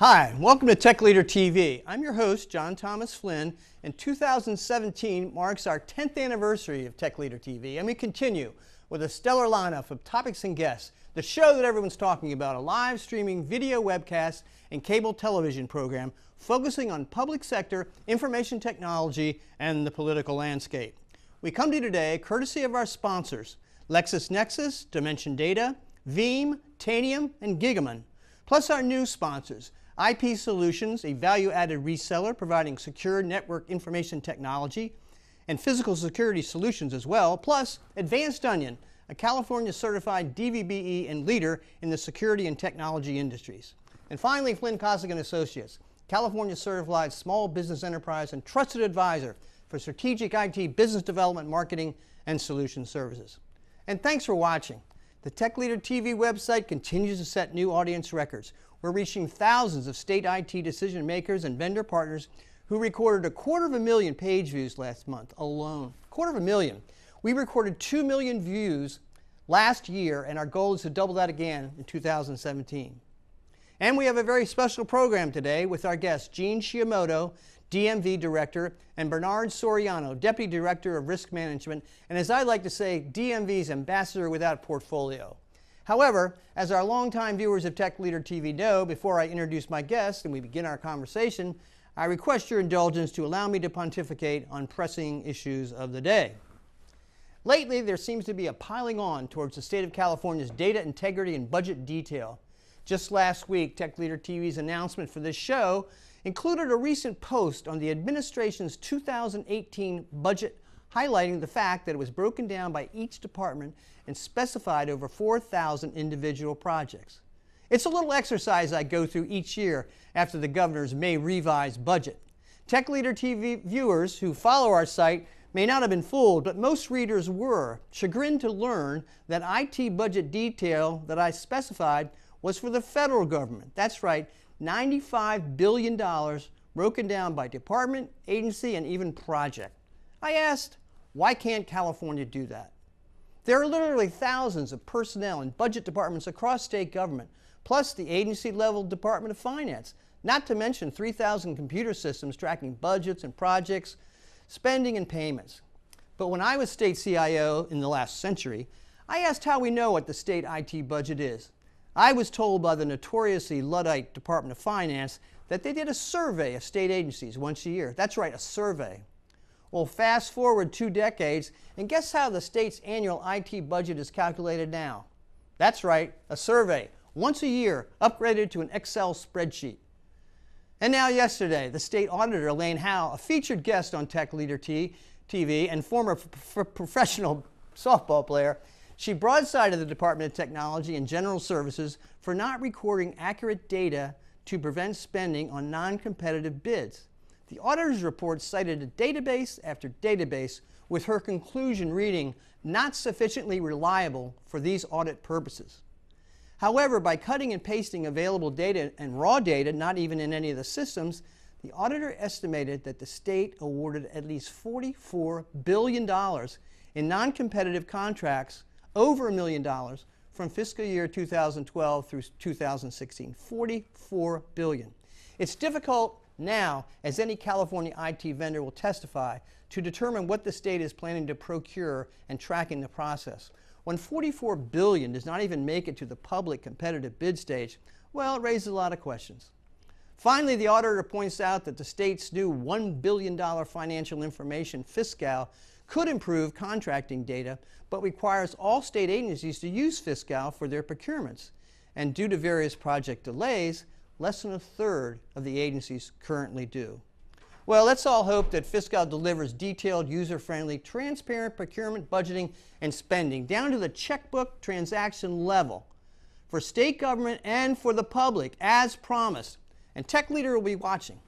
Hi, welcome to Tech Leader TV. I'm your host, John Thomas Flynn, and 2017 marks our 10th anniversary of Tech Leader TV, and we continue with a stellar lineup of topics and guests, the show that everyone's talking about, a live streaming video webcast and cable television program focusing on public sector, information technology, and the political landscape. We come to you today courtesy of our sponsors, LexisNexis, Dimension Data, Veeam, Tanium, and Gigaman, plus our new sponsors, IP Solutions, a value-added reseller providing secure network information technology and physical security solutions as well, plus Advanced Onion, a California-certified DVBE and leader in the security and technology industries. And finally, Flynn Associates, California-certified small business enterprise and trusted advisor for strategic IT business development, marketing, and solution services. And thanks for watching. The Tech Leader TV website continues to set new audience records. We're reaching thousands of state IT decision makers and vendor partners who recorded 250,000 page views last month alone. 250,000. We recorded 2 million views last year, and our goal is to double that again in 2017. And we have a very special program today with our guests, Gene Shiomoto, DMV Director, and Bernard Soriano, Deputy Director of Risk Management, and as I like to say, DMV's Ambassador without portfolio. However, as our longtime viewers of Tech Leader TV know, before I introduce my guests and we begin our conversation, I request your indulgence to allow me to pontificate on pressing issues of the day. Lately, there seems to be a piling on towards the state of California's data integrity and budget detail. Just last week, Tech Leader TV's announcement for this show included a recent post on the administration's 2018 budget highlighting the fact that it was broken down by each department and specified over 4,000 individual projects. It's a little exercise I go through each year after the governor's May revised budget. Tech Leader TV viewers who follow our site may not have been fooled, but most readers were chagrined to learn that IT budget detail that I specified was for the federal government. That's right, $95 billion broken down by department, agency, and even project. I asked, why can't California do that? There are literally thousands of personnel and budget departments across state government, plus the agency-level Department of Finance, not to mention 3,000 computer systems tracking budgets and projects, spending and payments. But when I was state CIO in the last century, I asked how we know what the state IT budget is. I was told by the notoriously Luddite Department of Finance that they did a survey of state agencies once a year. That's right, a survey. Well, fast forward 2 decades, and guess how the state's annual IT budget is calculated now? That's right, a survey, once a year, upgraded to an Excel spreadsheet. And now yesterday, the state auditor, Elaine Howe, a featured guest on Tech Leader TV and former professional softball player, she broadsided the Department of Technology and General Services for not recording accurate data to prevent spending on non-competitive bids. The auditor's report cited a database after database, with her conclusion reading, not sufficiently reliable for these audit purposes. However, by cutting and pasting available data and raw data, not even in any of the systems, the auditor estimated that the state awarded at least $44 billion in non-competitive contracts, over $1 million, from fiscal year 2012 through 2016. $44 billion. It's difficult now, as any California IT vendor will testify, to determine what the state is planning to procure and tracking the process. When $44 billion does not even make it to the public competitive bid stage, well, it raises a lot of questions. Finally, the auditor points out that the state's new $1 billion financial information fiscal could improve contracting data, but requires all state agencies to use fiscal for their procurements. And due to various project delays, less than a third of the agencies currently do. Well, let's all hope that fiscal delivers detailed, user-friendly, transparent procurement, budgeting, and spending down to the checkbook transaction level for state government and for the public, as promised. And Tech Leader will be watching.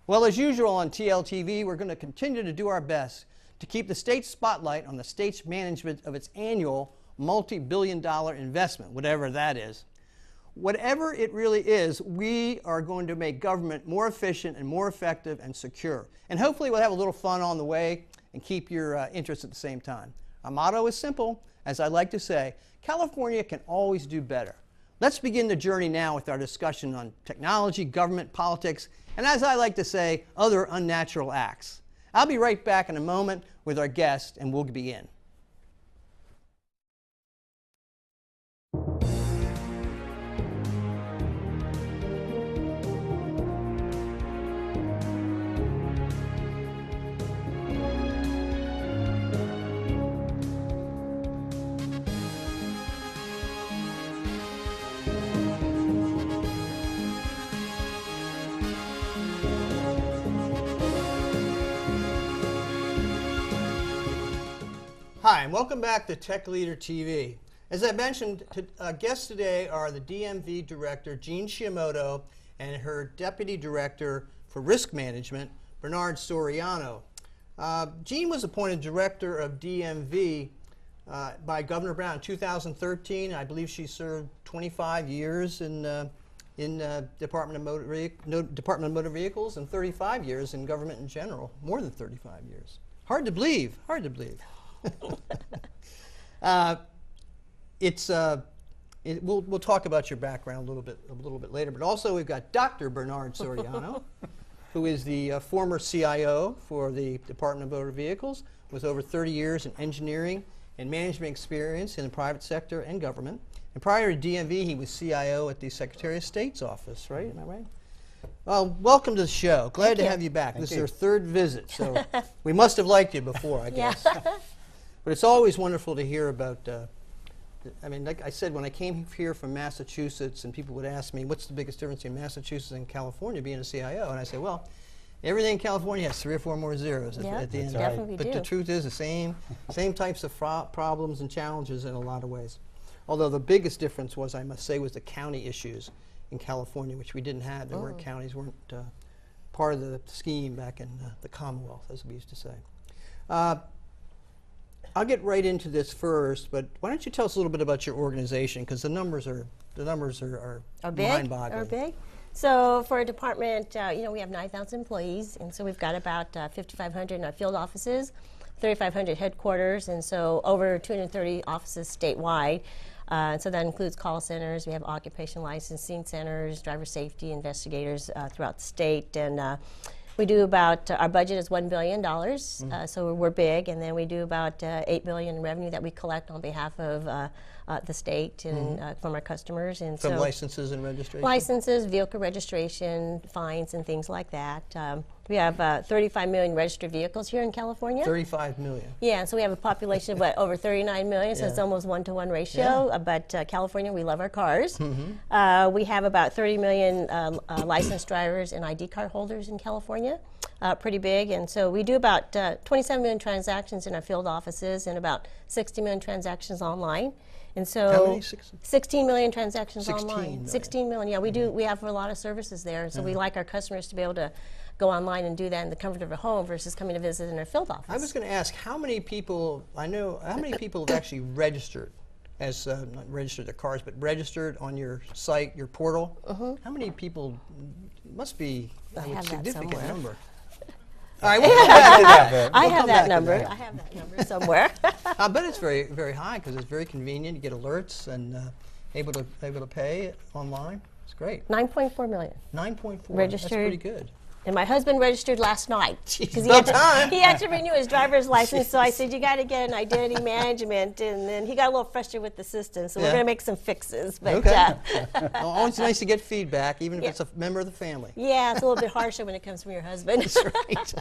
Well, as usual on TLTV, we're going to continue to do our best to keep the state's spotlight on the state's management of its annual multi-billion-dollar investment, whatever that is. Whatever it really is, we are going to make government more efficient and more effective and secure. And hopefully we'll have a little fun on the way and keep your interest at the same time. Our motto is simple. As I like to say, California can always do better. Let's begin the journey now with our discussion on technology, government, politics, and as I like to say, other unnatural acts. I'll be right back in a moment with our guest, and we'll begin. Hi, and welcome back to Tech Leader TV. As I mentioned, guests today are the DMV Director, Jean Shiomoto, and her Deputy Director for Risk Management, Bernard Soriano. Jean was appointed Director of DMV by Governor Brown in 2013. I believe she served 25 years in Department of Motor Vehicles and 35 years in government in general, more than 35 years. Hard to believe, hard to believe. We'll talk about your background a little bit later, but also we've got Dr. Bernard Soriano, who is the former CIO for the Department of Motor Vehicles, with over 30 years in engineering and management experience in the private sector and government. And prior to DMV, he was CIO at the Secretary of State's office, right? Am I right? Well, welcome to the show. Glad to have you back. This is your third visit, so we must have liked you before, I guess. But it's always wonderful to hear about, I mean, like I said, when I came here from Massachusetts and people would ask me, what's the biggest difference in Massachusetts and California being a CIO? And I say, well, everything in California has 3 or 4 more zeros at the end. Definitely But the truth is the same types of problems and challenges in a lot of ways. Although the biggest difference was, I must say, was the county issues in California, which we didn't have. There weren't counties, weren't part of the scheme back in the Commonwealth, as we used to say. I'll get right into this first, but why don't you tell us a little bit about your organization, because the numbers are mind-boggling. Are big. So for a department, we have 9,000 employees, and so we've got about 5,500 in our field offices, 3,500 headquarters, and so over 230 offices statewide. So that includes call centers. We have occupation licensing centers, driver safety investigators throughout the state, and we do about, our budget is $1 billion, so we're big, and then we do about $8 billion in revenue that we collect on behalf of the state and from our customers. And from licenses and registration? Licenses, vehicle registration, fines, and things like that. We have 35 million registered vehicles here in California. 35 million? Yeah, so we have a population of over 39 million, so it's almost 1-to-1 ratio. Yeah. But California, we love our cars. We have about 30 million licensed drivers and ID card holders in California. Pretty big, and so we do about 27 million transactions in our field offices and about 60 million transactions online. And so how many? 16 million transactions 16 online. Million. 16 million, yeah, we have a lot of services there, so we like our customers to be able to go online and do that in the comfort of their home versus coming to visit in our field office. I was going to ask, how many people have actually registered, as not registered their cars, but registered on your site, your portal? How many people? Must be a significant number. All right, we'll come back to that. I have that number. I have that number somewhere. I bet it's very, very high because it's very convenient. You get alerts and able to pay online. It's great. 9.4 million. 9.4. Registered. That's pretty good. And my husband registered last night because he had to renew his driver's license. So I said, you got to get an identity management, and then he got a little frustrated with the system. So we're going to make some fixes. But always nice to get feedback, even if it's a member of the family. Yeah, it's a little bit harsher when it comes from your husband. That's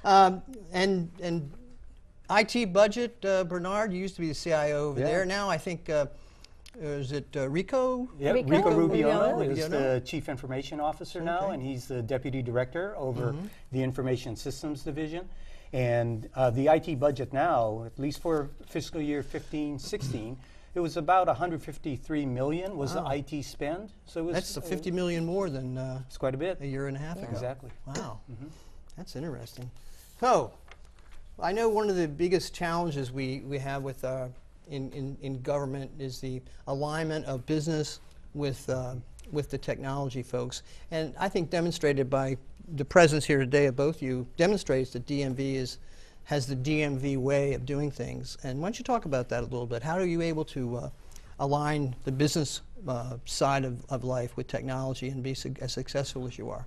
right. And IT budget, Bernard, you used to be the CIO over there. Now I think. Is it Rico? Yeah, Rico Rubiono is the Chief Information Officer now, and he's the Deputy Director over the Information Systems Division. And the IT budget now, at least for fiscal year 15-16, it was about 153 million was the IT spend. So it was, that's 50 million more than it's quite a bit. A year and a half ago. Exactly. Wow, that's interesting. So, I know one of the biggest challenges we have with in government is the alignment of business with the technology folks, and I think demonstrated by the presence here today of both you demonstrates that DMV has the DMV way of doing things. And why don't you talk about that a little bit? How are you able to align the business side of life with technology and be as successful as you are?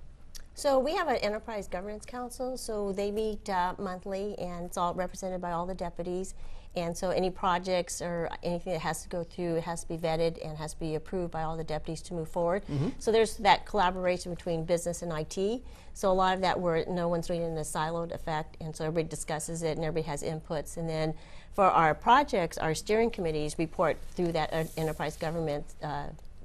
So we have an Enterprise Governance Council, so they meet monthly, and it's all represented by all the deputies. And so any projects or anything that has to go through, it has to be vetted and has to be approved by all the deputies to move forward. So there's that collaboration between business and IT. So a lot of that where no one's doing it in a siloed effect, and so everybody discusses it and everybody has inputs. And then for our projects, our steering committees report through that enterprise government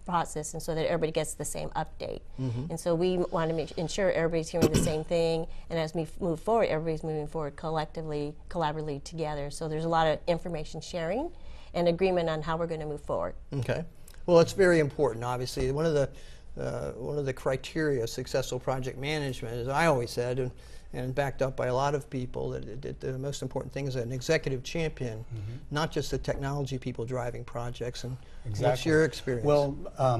process, and so that everybody gets the same update. And so we want to ensure everybody's hearing the same thing, and as we move forward, everybody's moving forward collectively, collaboratively together. So there's a lot of information sharing and agreement on how we're going to move forward. Okay. Well, it's very important, obviously. One of the criteria of successful project management, as I always said, and backed up by a lot of people, that the most important thing is an executive champion, not just the technology people driving projects. And what's your experience? Well,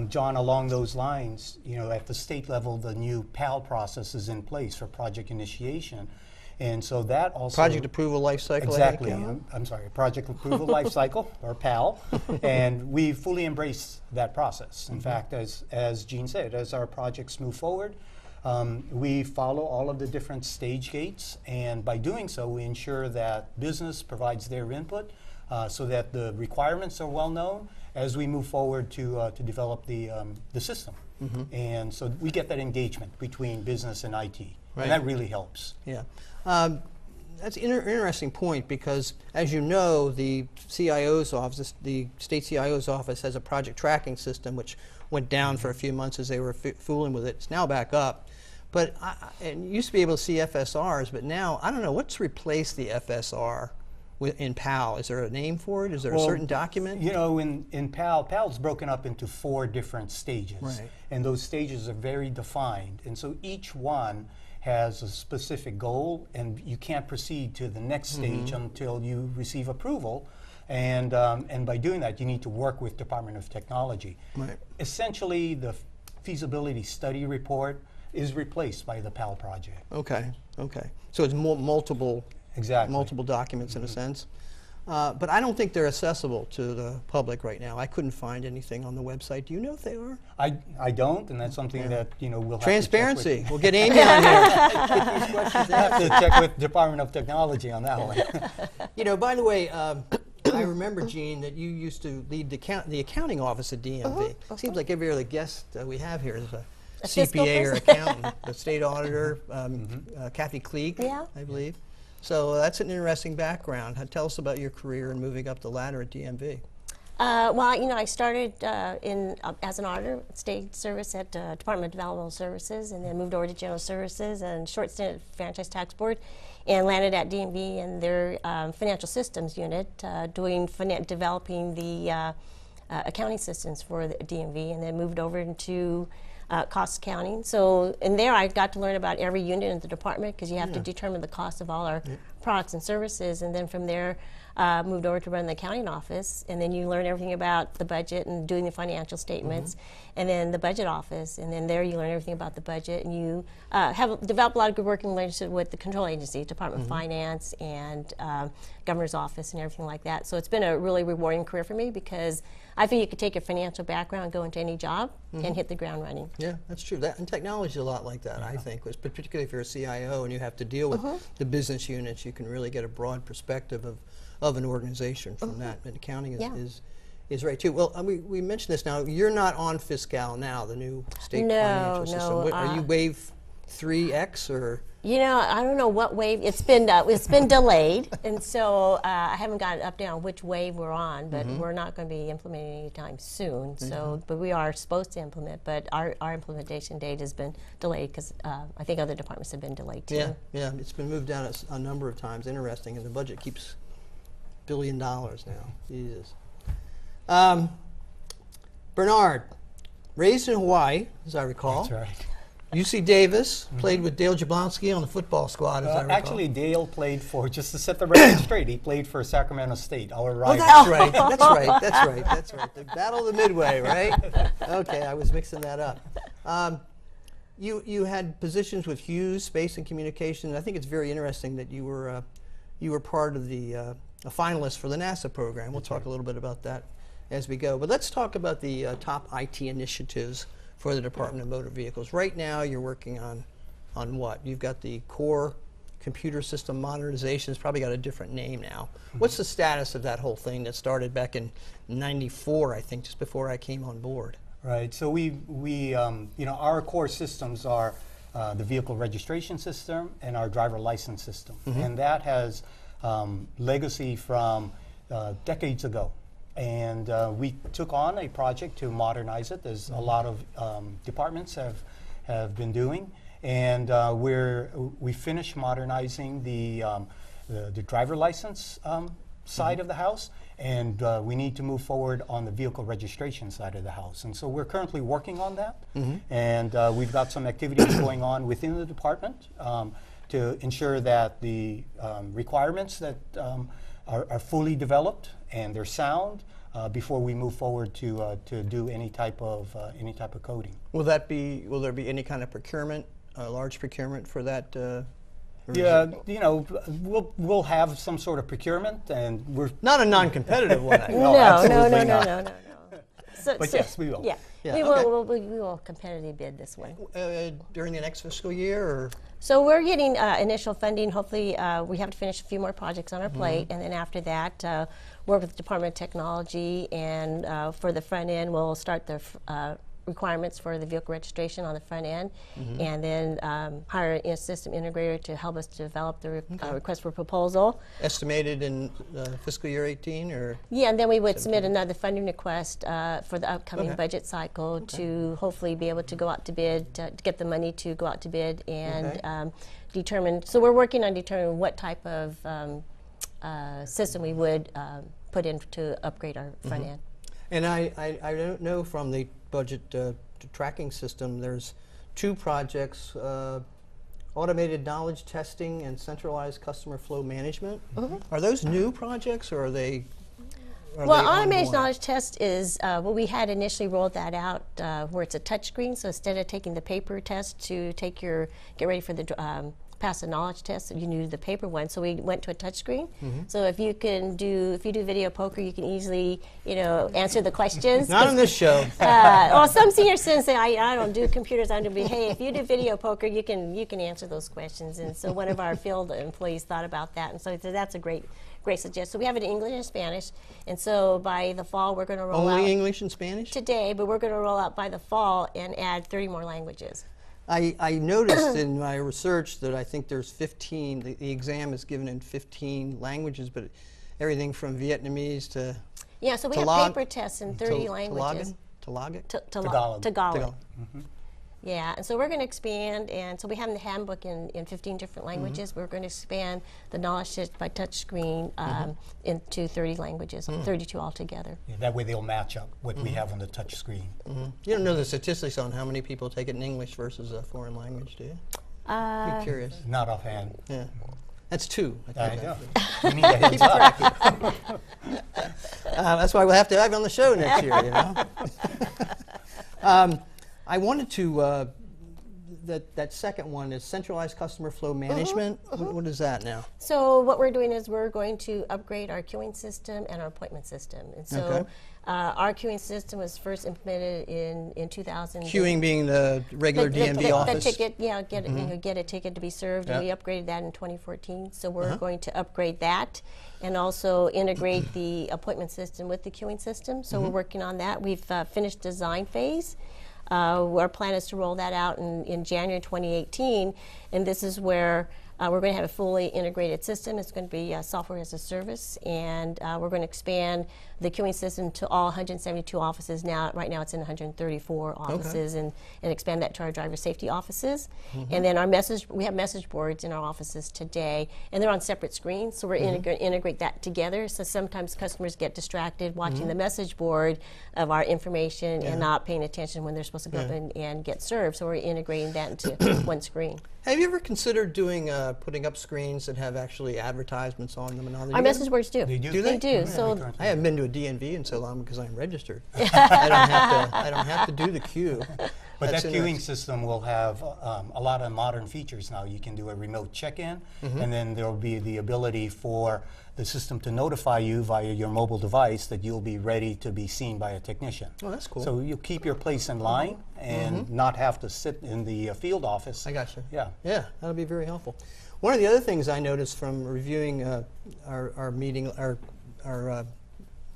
John, along those lines, at the state level, the new PAL process is in place for project initiation. And so that also... Project Approval Life Cycle. Exactly. I'm sorry, Project Approval Life Cycle, or PAL. And we fully embrace that process. In fact, as Jean said, as our projects move forward, we follow all of the different stage gates, and by doing so, we ensure that business provides their input so that the requirements are well known as we move forward to develop the system. And so we get that engagement between business and IT, and that really helps. Yeah. That's an interesting point, because as you know, the CIO's office, the state CIO's office, has a project tracking system which went down for a few months as they were fooling with it. It's now back up. But and you used to be able to see FSRs, but now, I don't know, what's replaced the FSR in PAL? Is there a name for it? Is there a certain document? In PAL's broken up into 4 different stages. Right. And those stages are very defined. And so each one has a specific goal, and you can't proceed to the next stage until you receive approval. And by doing that, you need to work with Department of Technology. Right. Essentially, the feasibility study report is replaced by the PAL project. Okay, okay. So it's multiple documents in a sense. But I don't think they're accessible to the public right now. I couldn't find anything on the website. Do you know if they are? I don't, and that's something that we'll have Transparency. to check with. We'll get Amy on here. Get these questions We'll have to check with Department of Technology on that one. By the way, I remember, Jean, that you used to lead the accounting office at DMV. Seems like every other guest we have here is a CPA or accountant, the state auditor, Kathy Kleek, I believe. So that's an interesting background. Tell us about your career and moving up the ladder at DMV. Well, I started as an auditor, state service at Department of Developmental Services, and then moved over to General Services and short stint at Franchise Tax Board, and landed at DMV in their financial systems unit, developing the accounting systems for the DMV, and then moved over into cost accounting. So in there I got to learn about every unit in the department, because you have to determine the cost of all our products and services, and then from there moved over to run the accounting office, and then you learn everything about the budget and doing the financial statements, and then the budget office, and then there you learn everything about the budget, and you have developed a lot of good working relationship with the control agency, Department of Finance, and Governor's office, and everything like that. So it's been a really rewarding career for me, because I think you could take your financial background, go into any job, and hit the ground running. Yeah, that's true. And technology is a lot like that, I think. Particularly if you're a CIO and you have to deal with the business units, you can really get a broad perspective of an organization from that. And accounting is right too. Well, we mentioned this now. You're not on Fiscal now, the new state financial system. Are you Wave 3X or? I don't know what wave. It's been delayed, and so I haven't got an update on which wave we're on. But we're not going to be implementing anytime soon. So, but we are supposed to implement. But our implementation date has been delayed, because I think other departments have been delayed too. Yeah, it's been moved down a number of times. Interesting, and the budget keeps $1 billion now. Jesus. Bernard, raised in Hawaii, as I recall. That's right. UC Davis, played with Dale Jablonski on the football squad, as I recall. Actually, Dale played for, just to set the record straight, he played for Sacramento State, our rival. Oh, that's right. The Battle of the Midway, right? Okay, I was mixing that up. You had positions with Hughes, Space and Communications. I think it's very interesting that you were part of a finalist for the NASA program. We'll talk a little bit about that as we go. But let's talk about the top IT initiatives for the Department of Motor Vehicles. Right now, you're working on what? You've got the core computer system modernization. It's probably got a different name now. What's the status of that whole thing that started back in '94, I think, just before I came on board? Right. So our core systems are the vehicle registration system and our driver license system, and that has legacy from decades ago. And we took on a project to modernize it, as a lot of departments have been doing. And we finished modernizing the driver license side of the house, and we need to move forward on the vehicle registration side of the house. And so we're currently working on that, and we've got some activities going on within the department to ensure that the requirements that are fully developed and they're sound before we move forward to do any type of coding. Will there be any kind of procurement, large procurement for that? Yeah, we'll have some sort of procurement, and we're not a non-competitive one. No. But yes, we will. Yeah, we will competitively bid this one. During the next fiscal year, or? So we're getting initial funding. Hopefully, we have to finish a few more projects on our plate, and then after that, work with the Department of Technology, and for the front end, we'll start the requirements for the vehicle registration on the front end, and then hire a system integrator to help us develop the request for proposal. Estimated in fiscal year 18, or? Yeah, and then we would submit another funding request for the upcoming budget cycle to hopefully be able to go out to bid, to get the money to go out to bid and determine. So we're working on determining what type of system we would put in to upgrade our front end. And I don't know from the budget tracking system, there's two projects, automated knowledge testing and centralized customer flow management. Are those new projects, or are they? Well, automated knowledge test is, we had initially rolled that out where it's a touch screen, so instead of taking the paper test to get ready for the pass the knowledge test, you knew the paper one, so we went to a touch screen. So if you do video poker, you can easily answer the questions. Not on this show. Well, some senior citizens say, I don't do computers. I don't do. Hey, if you do video poker, you can answer those questions. And so one of our field employees thought about that, and so that's a great suggestion. So we have it in English and Spanish, and so by the fall we're going to roll out. Only English and Spanish? Today, but we're going to roll out by the fall and add 30 more languages. I noticed in my research that I think there's 15, the exam is given in 15 languages, but everything from Vietnamese to Yeah, so we have paper tests in 30 languages. Tagalog. Yeah, and so we're going to expand, and so we have the handbook in 15 different languages. We're going to expand the knowledge test by touchscreen into 30 languages, 32 altogether. Yeah, that way they'll match up what we have on the touch screen. You don't know the statistics on how many people take it in English versus a foreign language, do you? I'm curious. Not offhand. Yeah. That's 2. I know. We need a heads up. That's why we'll have to have you on the show next year, I wanted to, that second one is centralized customer flow management. What is that now? So what we're doing is we're going to upgrade our queuing system and our appointment system. And so our queuing system was first implemented in 2000. Queuing being the regular DMV office? The ticket, yeah, get a ticket to be served, and we upgraded that in 2014. So we're going to upgrade that and also integrate the appointment system with the queuing system. So we're working on that. We've finished design phase. Our plan is to roll that out in January 2018, and this is where we're going to have a fully integrated system. It's going to be software as a service, and we're going to expand the queuing system to all 172 offices. Right now it's in 134 offices, and expand that to our driver safety offices. And then we have message boards in our offices today, and they're on separate screens, so we're going to integrate that together. So sometimes customers get distracted watching the message board of our information and not paying attention when they're supposed to go up and get served. So we're integrating that into one screen. Have you ever considered doing putting up screens that have actually advertisements on them and all that? Our message boards do. They do. Do they? They do. Yeah. So I haven't been to a DMV in so long because I'm registered. I don't have to do the queue. But That's that queuing interesting. system will have a lot of modern features now. You can do a remote check-in, and then there will be the ability for the system to notify you via your mobile device that you'll be ready to be seen by a technician. Oh, that's cool. So you keep your place in line and not have to sit in the field office. I got you. Yeah. Yeah, that'll be very helpful. One of the other things I noticed from reviewing our meeting, our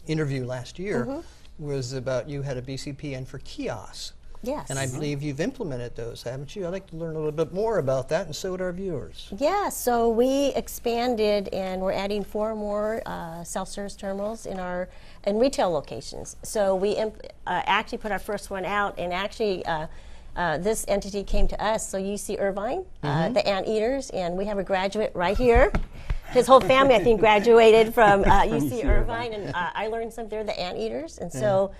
interview last year, was about you had a BCPN for kiosks. Yes. And I believe you've implemented those, haven't you? I'd like to learn a little bit more about that, and so would our viewers. Yeah, so we expanded and we're adding 4 more self-service terminals in retail locations. So we actually put our first one out, and actually this entity came to us. So UC Irvine, the Anteaters, and we have a graduate right here. His whole family, I think, graduated from UC Irvine, and I learned something. They're the Anteaters, and so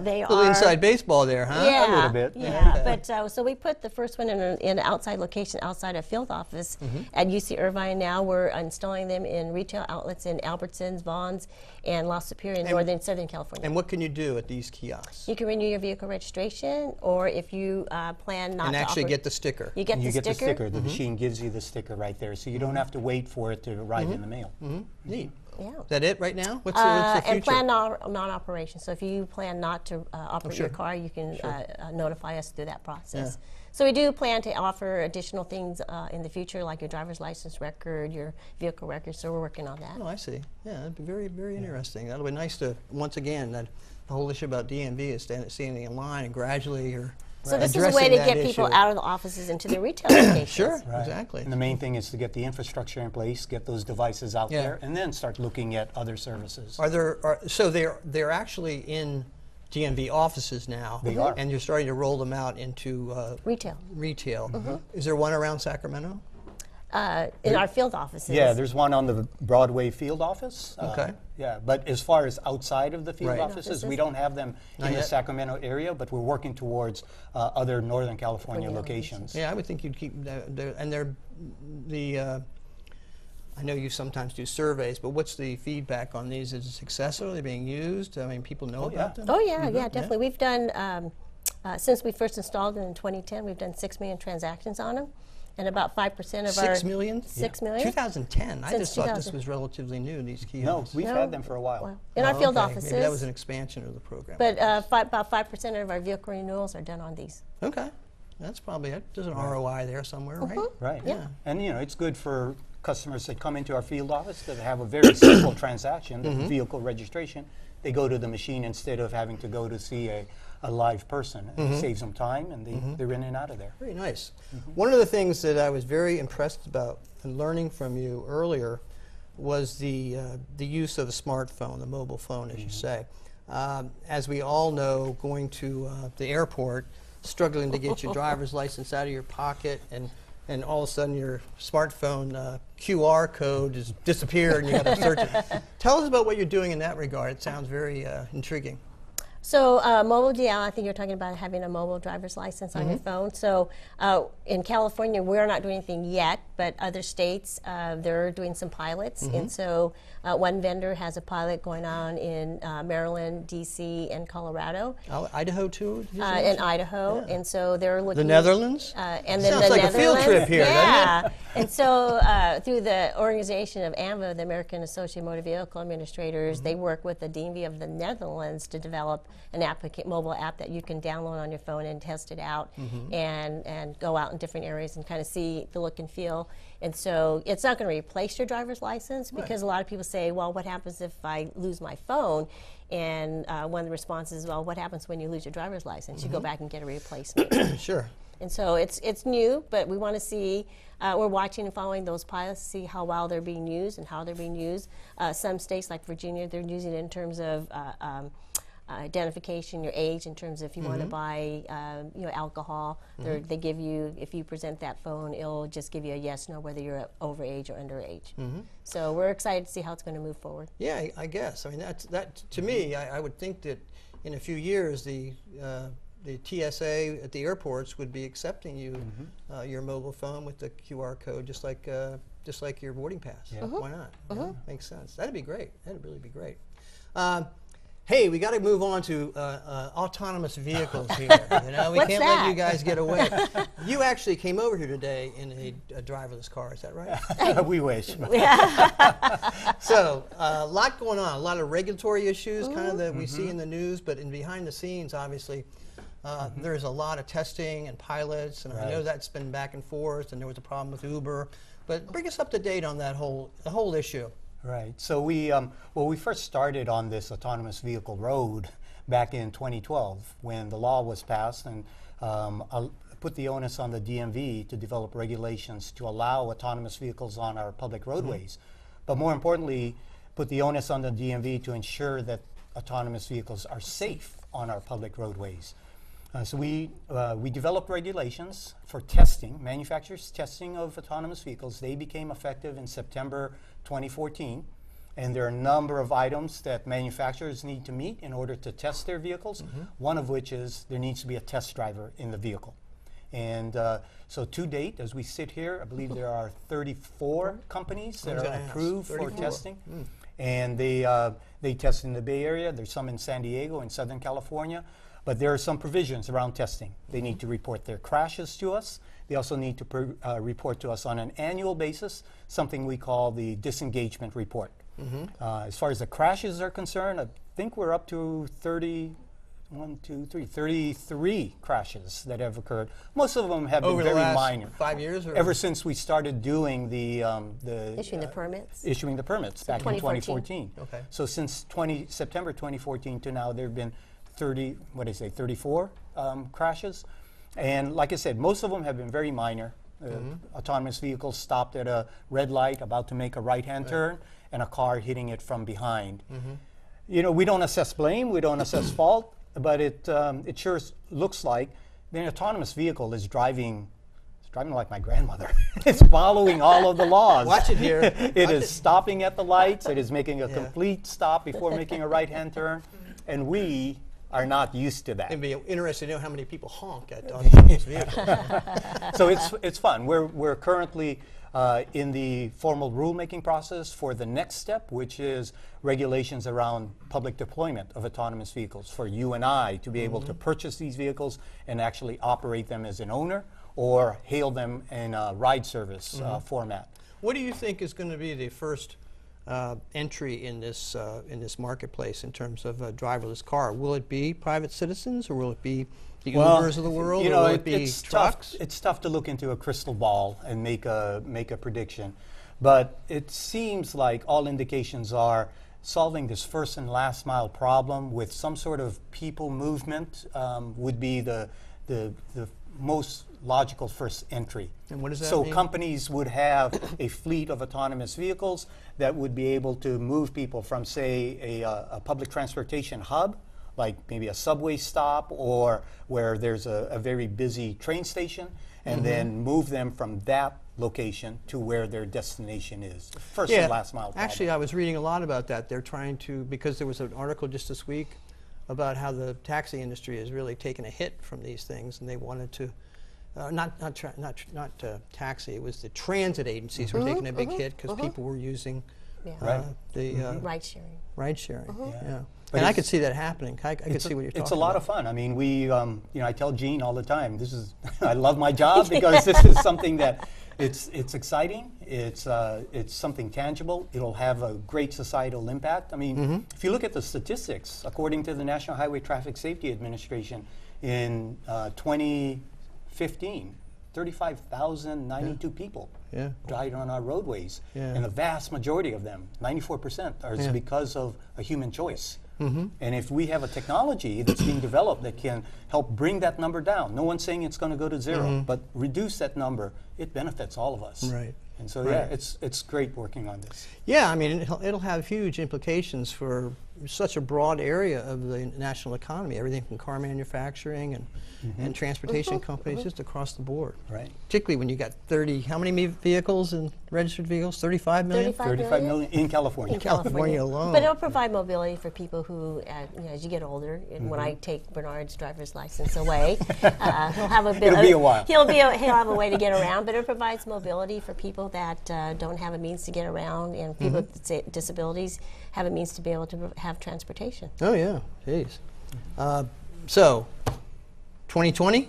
they are. A little inside baseball there, huh? Yeah, A little bit. Yeah, Okay. but so we put the first one in an outside location, outside a field office at UC Irvine. Now we're installing them in retail outlets in Albertsons, Vaughn's, and La Superior in northern Southern California. And what can you do at these kiosks? You can renew your vehicle registration, or if you plan not And to actually offer, get the sticker. you get You the get the sticker. sticker. The machine gives you the sticker right there, so you don't have to wait for it to arrive in the mail. Neat. Yeah. Is that it right now? What's the future? And plan non-operation. So if you plan not to operate your sure. car, you can notify us through that process. So we do plan to offer additional things in the future, like your driver's license record, your vehicle record. So we're working on that. Oh, I see. Yeah, that'd be very, very interesting. That'll be nice to, once again, that the whole issue about DMV is standing in line and gradually you're So this is a addressing way to that get people issue. out of the offices into the retail locations. Sure, Right. exactly. And the main thing is to get the infrastructure in place, get those devices out Yeah. there, and then start looking at other services. So they're actually in DMV offices now. They are. And you're starting to roll them out into Retail. retail. Is there one around Sacramento? In our field offices. Yeah, there's one on the Broadway field office. Okay. Yeah, but as far as outside of the field Right. offices, we don't have them Not in the yet. Sacramento area, but we're working towards other Northern California locations. Yeah, I would think you'd keep, and I know you sometimes do surveys, but what's the feedback on these? Is it successful? Are they being used? I mean, people know yeah. about them? Oh yeah, yeah, definitely. We've done since we first installed it in 2010, we've done 6 million transactions on them, and about 5% of our 6 million? 6 million. 2010. I Since just thought this 2000. was relatively new, these No, kiosks. we've No. had them for a while. Well, in our field okay. offices. Maybe that was an expansion of the program. But about 5% of our vehicle renewals are done on these. Okay. That's probably it. There's an ROI there somewhere, right? Right. Yeah. And it's good for customers that come into our field office that have a very simple transaction, the vehicle registration. They go to the machine instead of having to go to see a live person. It saves them time, and they're in and out of there. Very nice. One of the things that I was very impressed about and learning from you earlier was the use of the smartphone, the mobile phone, as you say. As we all know, going to the airport, struggling to get your driver's license out of your pocket, and all of a sudden your smartphone QR code has disappeared and you got to search it. Tell us about what you're doing in that regard. It sounds very intriguing. So mobile DL, I think you're talking about having a mobile driver's license on your phone. So in California, we're not doing anything yet, but other states, they're doing some pilots. And so one vendor has a pilot going on in Maryland, DC, and Colorado. Idaho too? Did you say? In Idaho, and so they're looking. The Netherlands? And then Sounds the like a field Netherlands. trip here, doesn't it? Yeah. And so through the organization of AMVA, the American Association of Motor Vehicle Administrators, they work with the DMV of the Netherlands to develop an mobile app that you can download on your phone and test it out and go out in different areas and kind of see the look and feel. And so it's not going to replace your driver's license because a lot of people say, well, what happens if I lose my phone? And one of the responses is, well, what happens when you lose your driver's license? You go back and get a replacement. Sure. And so it's new, but we want to see, we're watching and following those pilots to see how well they're being used and how they're being used. Some states like Virginia, they're using it in terms of identification, your age, in terms of if you want to buy alcohol. They give you, if you present that phone, it'll just give you a yes, no, whether you're overage or underage. So we're excited to see how it's going to move forward. Yeah, I guess. I mean, that to me, I would think that in a few years, the TSA at the airports would be accepting you your mobile phone with the QR code, just like your boarding pass. Why not? Yeah, makes sense. That'd be great. That'd really be great. Hey, we got to move on to autonomous vehicles here. You know, we What's can't that? let you guys get away. You actually came over here today in a driverless car. Is that right? We wish. So, a lot going on. A lot of regulatory issues, kind of that we see in the news, but in behind the scenes, obviously, there's a lot of testing and pilots, and I know that's been back and forth, and there was a problem with Uber. But bring us up to date on that the whole issue. Right. So we first started on this autonomous vehicle road back in 2012 when the law was passed and put the onus on the DMV to develop regulations to allow autonomous vehicles on our public roadways. But more importantly, put the onus on the DMV to ensure that autonomous vehicles are safe on our public roadways. So we developed regulations for testing, manufacturers' testing of autonomous vehicles. They became effective in September 2014. And there are a number of items that manufacturers need to meet in order to test their vehicles, one of which is there needs to be a test driver in the vehicle. And so to date, as we sit here, I believe there are 34 companies that are approved for testing. And they test in the Bay Area. There's some in San Diego and Southern California. But there are some provisions around testing. They need to report their crashes to us. They also need to report to us on an annual basis, something we call the disengagement report. As far as the crashes are concerned, I think we're up to 33 crashes that have occurred. Most of them have been very minor. 5 years? Or? Ever since we started doing the Issuing the permits? Issuing the permits back in 2014. Okay. So since September 2014 to now, there have been 34 crashes. And like I said, most of them have been very minor. Autonomous vehicles stopped at a red light, about to make a right-hand turn, and a car hitting it from behind. You know, we don't assess blame, we don't assess fault, but it sure looks like the autonomous vehicle is driving like my grandmother. It's following all of the laws. Watch it here. It is stopping at the lights. It is making a complete stop before making a right-hand turn. And we are not used to that. It'd be interesting to know how many people honk at autonomous vehicles. So it's fun. We're currently in the formal rulemaking process for the next step, which is regulations around public deployment of autonomous vehicles for you and I to be able to purchase these vehicles and actually operate them as an owner or hail them in a ride service format. What do you think is going to be the first entry in this marketplace in terms of a driverless car? Will it be private citizens, or will it be the Ubers of the world, you or know, will it be it's trucks? Tough. It's tough to look into a crystal ball and make a prediction, but it seems like all indications are solving this first and last mile problem with some sort of people movement would be the most logical first entry. And what does that so mean? Companies would have a fleet of autonomous vehicles that would be able to move people from, say, a public transportation hub, like maybe a subway stop or where there's a very busy train station, and then move them from that location to where their destination is. First and last mile problem. Actually, I was reading a lot about that. They're trying to, because there was an article just this week about how the taxi industry has really taken a hit from these things, and they wanted to not taxi. It was the transit agencies were taking a big hit because people were using the Ride sharing. Ride sharing. Yeah. But And I could see that happening. I could see what you're talking about. It's a lot of fun. I mean, we, you know, I tell Gene all the time, this is, I love my job because this is something that it's exciting. It's something tangible. It'll have a great societal impact. I mean, if you look at the statistics, according to the National Highway Traffic Safety Administration, in 2015, 35,092 people died on our roadways. And the vast majority of them, 94%, is because of a human choice. And if we have a technology that's being developed that can help bring that number down, no one's saying it's going to go to zero, but reduce that number, it benefits all of us. Right. And so, yeah, it's great working on this. Yeah, I mean, it'll have huge implications for such a broad area of the national economy, everything from car manufacturing and transportation companies, just across the board. Right. Particularly when you got 30, how many vevehicles and registered vehicles? 35 million? 35 million in California. In California. California alone. But it'll provide mobility for people who, you know, as you get older, and when I take Bernard's driver's license away, he'll have a bit. It'll be a while. He'll have a way to get around, but it provides mobility for people that don't have a means to get around, and people with disabilities have a means to be able to have transportation. Oh yeah, jeez. So, 2020,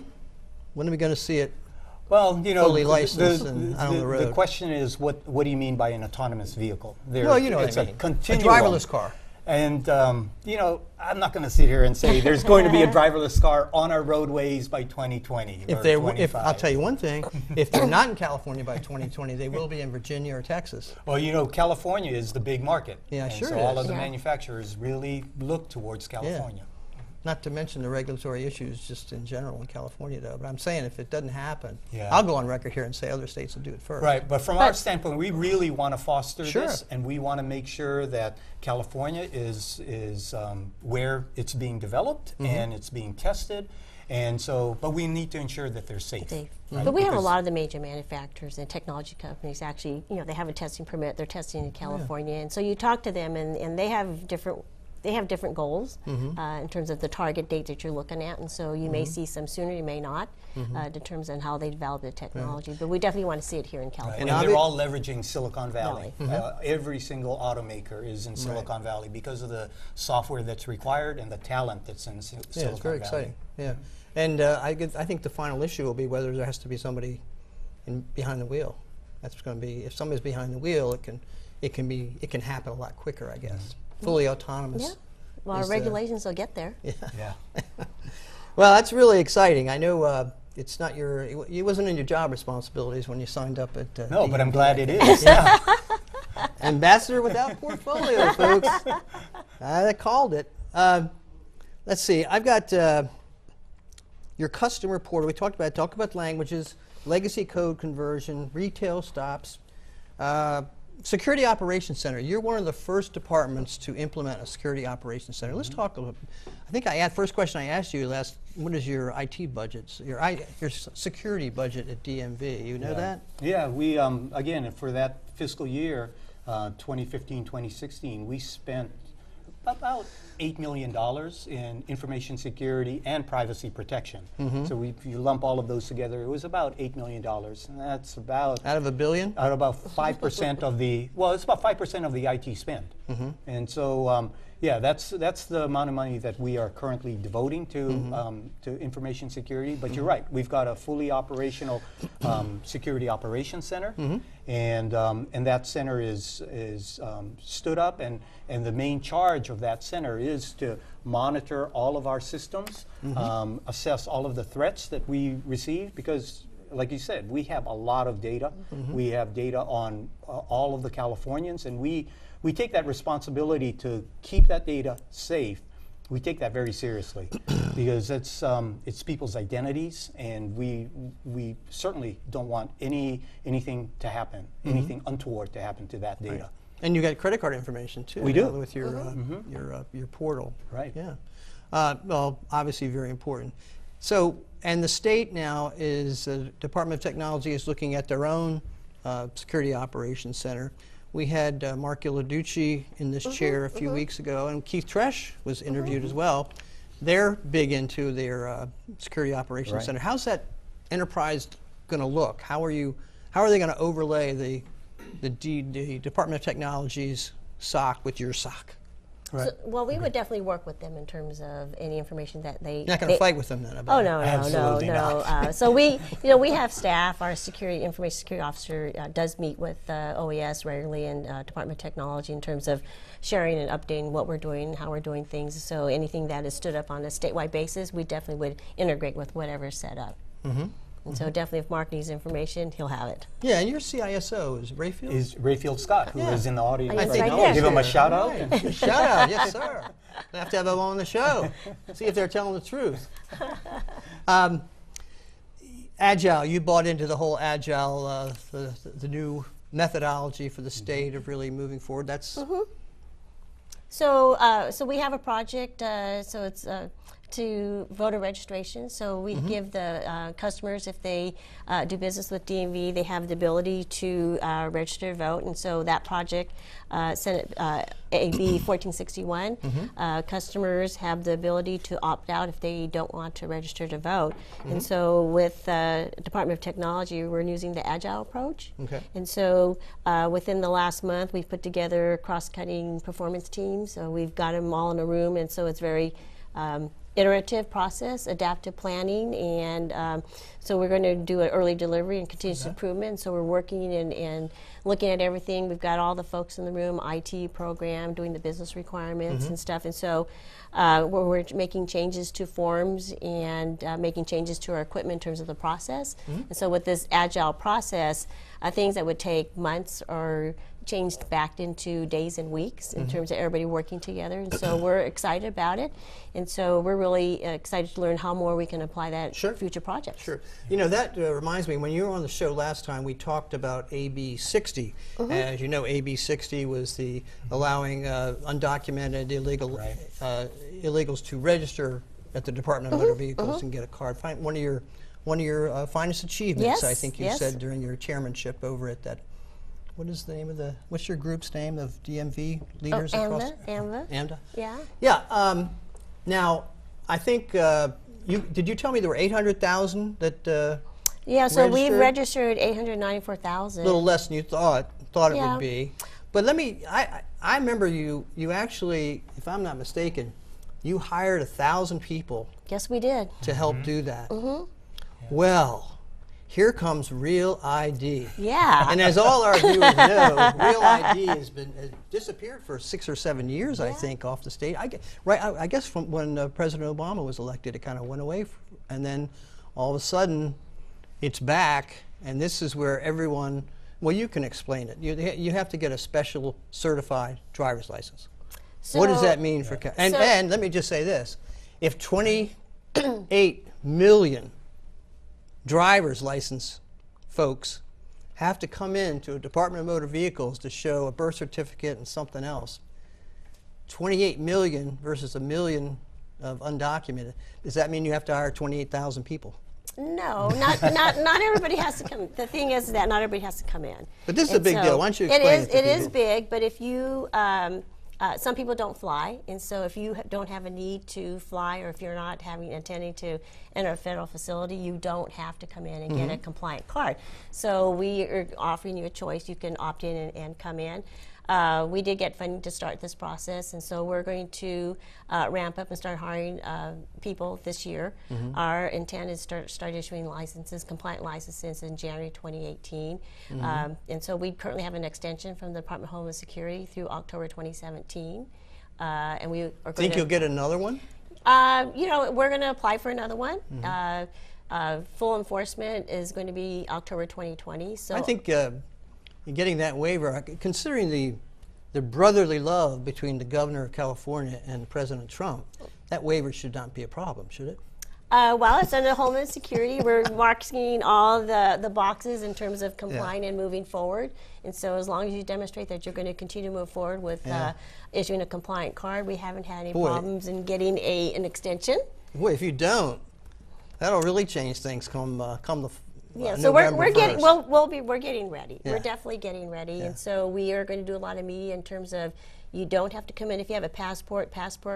when are we going to see it? Well, you know, fully licensed and out on the road. The question is, what do you mean by an autonomous vehicle? Well, you know it's what I mean. A continuum. A driverless car. And, you know, I'm not going to sit here and say there's going to be a driverless car on our roadways by 2020 or 25. I'll tell you one thing, if they're not in California by 2020, they will be in Virginia or Texas. Well, you know, California is the big market. Yeah, and sure so it all is. of the Yeah. manufacturers really look towards California. Not to mention the regulatory issues just in general in California, though. But I'm saying if it doesn't happen, Yeah. I'll go on record here and say other states will do it first. Right, but from our standpoint, we really want to foster Sure. this, and we want to make sure that California is where it's being developed and it's being tested, and so. But we need to ensure that they're safe. Safe. right? But we have a Because- lot of the major manufacturers and technology companies actually, you know, they have a testing permit, they're testing in California, and so you talk to them and they have different goals in terms of the target date that you're looking at, and so you may see some sooner, you may not, in terms of how they develop the technology. But we definitely want to see it here in Right. California. And they're all leveraging Silicon Valley. Valley. Every single automaker is in Silicon Valley because of the software that's required and the talent that's in Silicon Valley. Yeah, it's very exciting. Yeah, and I think the final issue will be whether there has to be somebody behind the wheel. That's going to be, if somebody's behind the wheel, it can happen a lot quicker, I guess. Fully autonomous. Yeah. Well, our is, regulations will get there. Yeah. Well, that's really exciting. I know it's not it wasn't in your job responsibilities when you signed up at No, but I'm DMV. glad it is. Yeah. Ambassador without portfolio, folks. I called it. Let's see. I've got your customer portal. We talked about it. Talk about languages, legacy code conversion, retail stops, security operations center. You're one of the first departments to implement a security operations center. Let's talk a little. I think first question I asked you last. What is your IT budgets? Your security budget at DMV? You know that? Yeah, we again for that fiscal year, 2015-2016, we spent about $8 million in information security and privacy protection. So if you lump all of those together, it was about $8 million, and that's about Out of $1 billion? out of about 5% of the it's about 5% of the IT spend. And so yeah, that's the amount of money that we are currently devoting to information security. But you're right, we've got a fully operational security operations center, and that center is stood up, and the main charge of that center is to monitor all of our systems, assess all of the threats that we receive, because like you said, we have a lot of data. We have data on all of the Californians, and we take that responsibility to keep that data safe. We take that very seriously because it's people's identities, and we certainly don't want anything to happen, anything untoward to happen to that data. Right. And you got credit card information too. We do. With your your portal. Right. Yeah. Well, obviously very important. So, and the state now is the Department of Technology is looking at their own security operations center. We had Mark Iladucci in this chair a few weeks ago, and Keith Tresh was interviewed as well. They're big into their security operations center. How's that enterprise going to look? How are they going to overlay the Department of Technology's SOC with your SOC? So, well, we would definitely work with them in terms of any information that they. You're not going to fight with them then about Oh it? no, Absolutely no. So we have staff. Our information security officer does meet with OES regularly and Department of Technology in terms of sharing and updating what we're doing, how we're doing things. So anything that is stood up on a statewide basis, we definitely would integrate with whatever's set up. And so definitely, if Mark needs information, he'll have it. Yeah, and your CISO is Rayfield? Is Rayfield Scott, who is in the audience He's right right now. there. Give him a shout out. Right. Shout out, yes sir. I have to have them on the show. See if they're telling the truth. Agile, you bought into the whole Agile, the new methodology for the state of really moving forward. That's So we have a project. So it's to voter registration. So we give the customers, if they do business with DMV, they have the ability to register to vote. And so that project, Senate AB 1461, customers have the ability to opt out if they don't want to register to vote. And so with Department of Technology, we're using the Agile approach. Okay. And so within the last month, we've put together cross-cutting performance teams. So we've got them all in a room, and so it's very iterative process, adaptive planning, and so we're going to do an early delivery and continuous improvement. So we're working and looking at everything. We've got all the folks in the room, IT program, doing the business requirements and stuff. And so we're making changes to forms and making changes to our equipment in terms of the process. And so with this agile process, things that would take months are changed back into days and weeks in terms of everybody working together. And so we're excited about it. And so we're really excited to learn how more we can apply that to future projects. Sure. You know, that reminds me, when you were on the show last time, we talked about AB 60. As you know, AB 60 was the allowing undocumented illegal illegals to register at the Department of Motor Vehicles and get a card. One of your finest achievements, I think you said during your chairmanship over at that. What is the name of what's your group's name of DMV leaders across? AMDA. Yeah. Yeah. Now, I think did you tell me there were 800,000 that yeah, so we've registered 894,000. A little less than you thought it would be. But I remember you actually, if I'm not mistaken, you hired 1,000 people. Yes, we did. To help do that. Well, here comes Real ID. Yeah. And as all our viewers know, Real ID has disappeared for 6 or 7 years, I think, off the state. I guess from when President Obama was elected, it kind of went away, and then all of a sudden, it's back. And this is where everyone, well, you can explain it. You have to get a special certified driver's license. So, what does that mean for? And let me just say this: if 28 million driver's license folks have to come in to a Department of Motor Vehicles to show a birth certificate and something else, 28 million versus a million of undocumented, does that mean you have to hire 28,000 people? No, not everybody has to come. The thing is that not everybody has to come in. But this is a big deal. Why don't you explain it? It is big, but if you some people don't fly, and so if you don't have a need to fly, or if you're not intending to enter a federal facility, you don't have to come in and get a compliant card. So we are offering you a choice. You can opt in and come in. We did get funding to start this process, and so we're going to ramp up and start hiring people this year. Our intent is to start issuing licenses, compliant licenses, in January 2018. And so we currently have an extension from the Department of Homeland Security through October 2017. And we are think you'll get another one? You know, we're going to apply for another one. Full enforcement is going to be October 2020. So I think getting that waiver, considering the brotherly love between the governor of California and President Trump, that waiver should not be a problem, should it? Well, it's under Homeland Security. We're marking all the boxes in terms of complying and moving forward. And so as long as you demonstrate that you're going to continue to move forward with issuing a compliant card, we haven't had any problems in getting an extension. Boy, if you don't, that'll really change things come the yeah, so we're getting we're getting ready. Yeah. We're definitely getting ready, and so we are going to do a lot of media in terms of you don't have to come in if you have a passport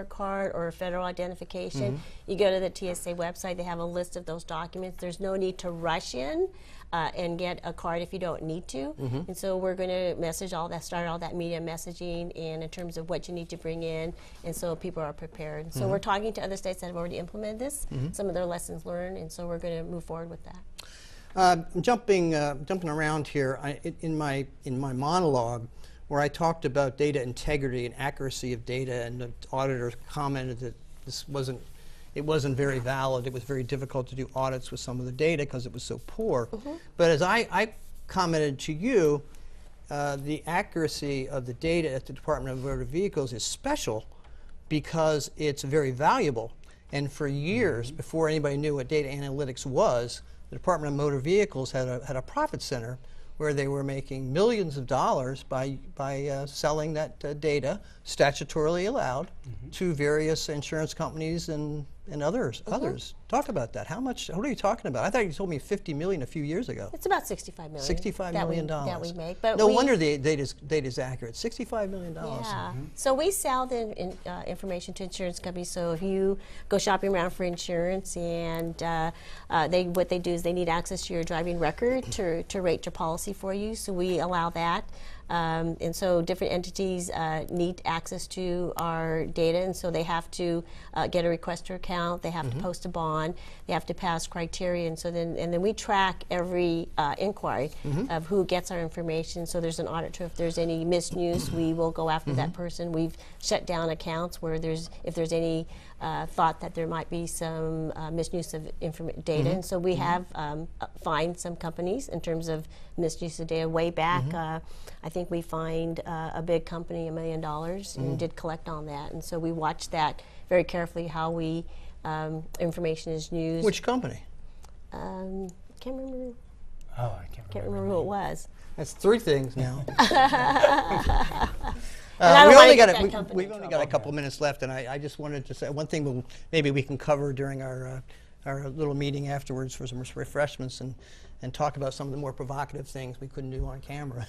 card, or a federal identification. You go to the TSA website; they have a list of those documents. There's no need to rush in and get a card if you don't need to. And so we're going to start all that media messaging, and in terms of what you need to bring in, and so people are prepared. So we're talking to other states that have already implemented this, some of their lessons learned, and so we're going to move forward with that. Jumping around here, in my monologue, where I talked about data integrity and accuracy of data, and the auditor commented that it wasn't very valid. It was very difficult to do audits with some of the data because it was so poor. But as I commented to you, the accuracy of the data at the Department of Motor Vehicles is special because it's very valuable. And for years, before anybody knew what data analytics was, the Department of Motor Vehicles had a profit center where they were making millions of dollars by selling that data, statutorily allowed, to various insurance companies and and others. Talk about that. How much? What are you talking about? I thought you told me 50 million a few years ago. It's about $65 million. $65 million that we make. But no wonder the data's accurate. $65 million. Yeah. So we sell the information to insurance companies. So if you go shopping around for insurance, and what they do is they need access to your driving record to rate your policy for you. So we allow that. And so different entities need access to our data, and so they have to get a requester account, they have to post a bond, they have to pass criteria, and so then we track every inquiry of who gets our information. So there's an audit trail. If there's any misuse, we will go after that person. We've shut down accounts where if there's any thought that there might be some misuse of data, and so we have fined some companies in terms of misuse of data. Way back, I think we fined a big company $1 million and did collect on that, and so we watched that very carefully, how we information is used. Which company? Can't remember. Oh, I Can't remember who it was. That's 3 things now. We've only got a couple of minutes left, and I just wanted to say one thing. Maybe we can cover during our little meeting afterwards for some refreshments and talk about some of the more provocative things we couldn't do on camera.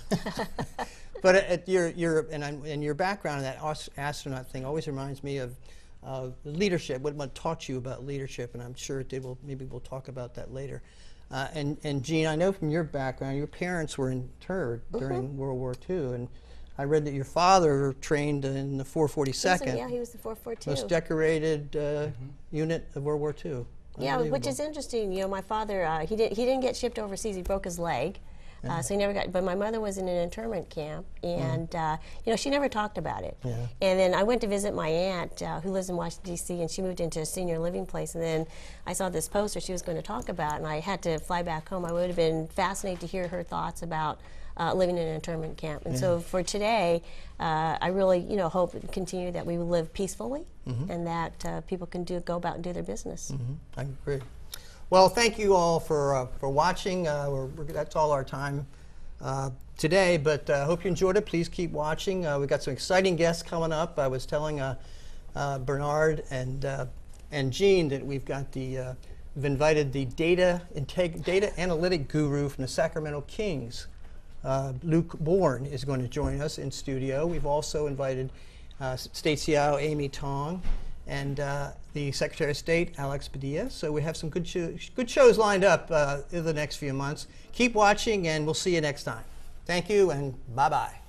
But your background in that astronaut thing always reminds me of leadership. What taught you about leadership, and I'm sure it did. Maybe we'll talk about that later. And Jean, I know from your background, your parents were interred during World War II, and I read that your father trained in the 442nd. Yeah, he was the 442. Most decorated unit of World War II. Yeah, which is interesting. You know, my father, he didn't get shipped overseas. He broke his leg. So he never got, but my mother was in an internment camp, and you know, she never talked about it. Yeah. And then I went to visit my aunt who lives in Washington, D.C., and she moved into a senior living place, and then I saw this poster she was going to talk about, and I had to fly back home. I would have been fascinated to hear her thoughts about living in an internment camp. And so for today, I really, you know, hope and continue that we will live peacefully, and that people can go about and do their business. I agree. Well, thank you all for watching. That's all our time today, but I hope you enjoyed it. Please keep watching. We've got some exciting guests coming up. I was telling Bernard and Jean that we've invited the data analytic guru from the Sacramento Kings. Luke Bourne is going to join us in studio. We've also invited State CIO Amy Tong and the Secretary of State, Alex Padilla. So we have some good shows lined up in the next few months. Keep watching, and we'll see you next time. Thank you, and bye-bye.